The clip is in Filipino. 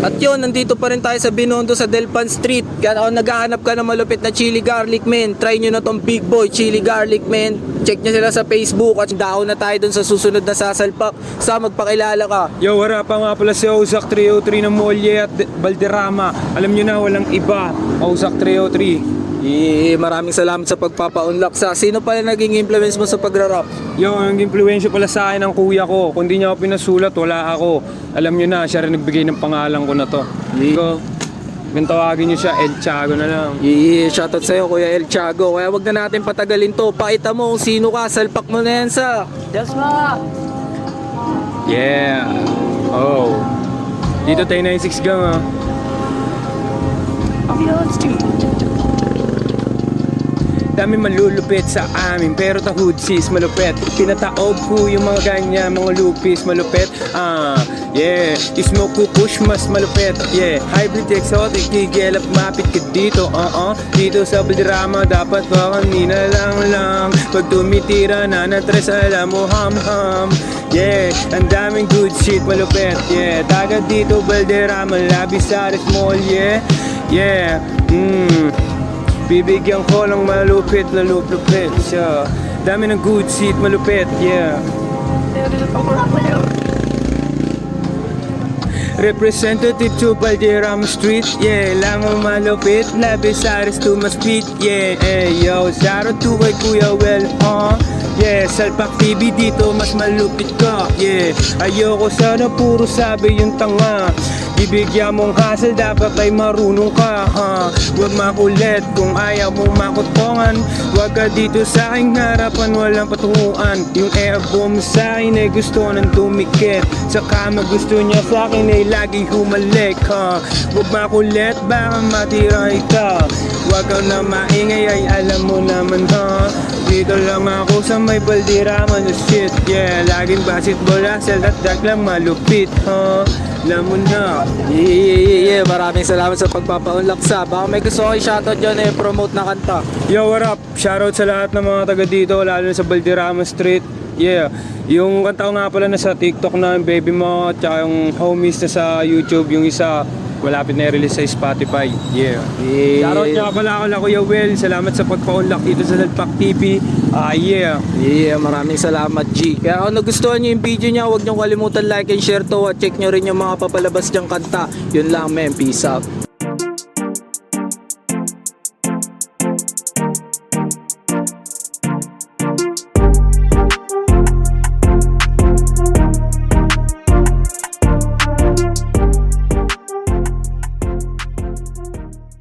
At yun, nandito pa rin tayo sa Binondo sa Delpan Street. Kaya kung naghahanap ka ng malupit na chili garlic men, try nyo na tong Big Boy Chili Garlic Men. Check nyo sila sa Facebook at daon na tayo dun sa susunod na sasalpak. Sa magpakilala ka. Yo, wala pa nga pala si Ozak 303 ng Molye at Valderrama. Alam nyo na, walang iba. Ozak 303. Maraming salamat sa pagpapa-unlock. Sa sino pala naging influence mo sa pagra-rap? Yo, ang impluensya pala sa akin ng kuya ko. Kung di niya ako pinasulat, wala ako. Alam nyo na, siya rin nagbigay ng pangalan ko na to. Ko, tawagin nyo siya, El Chago na lang. Shoutout sa'yo Kuya El Chago. Kaya wag na natin patagalin to. Pakita mo kung sino ka. Salpak mo na yan sa Jasma. Yeah. Oh. Dito tayo 96 gang ah. Dami malulupit sa amin pero tahud sis malupit. Pinataob ko yung mga ganyan, mga lupis malupit. Yeah, smoke ko push mas malupit. Yeah, hybrid exotic, kigelap mapit ka dito. Dito sa Valderrama dapat ba kanina lang. Pag tumitira na natres alam mo ham. Yeah, ang daming good shit malupit. Yeah, taga dito Valderrama, labis sa mall. Yeah, yeah. Bibigyan ko ng malupit na lupit siya. Dami ng good shit, malupit, yeah. Representative to Valderrama Street, yeah. Lamang malupit, labis aris to my speed, yeah. Yo, shout out to kay Kuya Well, yeah, Salpak TV dito mas malupit ka, yeah. Ayoko sana puro sabi yung tanga. Ibigyan mong hassle, dapat ay marunong ka, Huwag makulit kung ayaw mong makutongan. Huwag ka dito sa aking harapan, walang patunguan. Yung ego mo sa akin ay gusto nang tumikit. Sa kama gusto niya sa akin ay lagi humalik, Huwag makulit, baka matira ka. Huwag ka na maingay, ay alam mo naman, Dito lang ako sa may Valderrama na shit, yeah. Laging basketball, asel at dag lang malupit, Alam mo na. Yeah, maraming salamat sa pagpapa-unlock sa. Baka may gusto ko i-shoutout dyan promote na kanta. Yo, what up? Shoutout sa lahat ng mga taga dito, lalo na sa Valderrama Street. Yeah, yung kanta ko nga pala na sa TikTok na Baby Mo, tsaka yung homies na sa YouTube, yung isa malapit na i-release sa Spotify. Yeah. Shoutout nga pala ako Kuya Will. Salamat sa pagpa-unlock dito sa Salpak TV. Yeah. Yeah, maraming salamat G. Kaya kung nagustuhan nyo yung video niya, huwag nyo kalimutan like and share to. At check nyo rin yung mga papalabas dyang kanta. Yun lang men, peace out.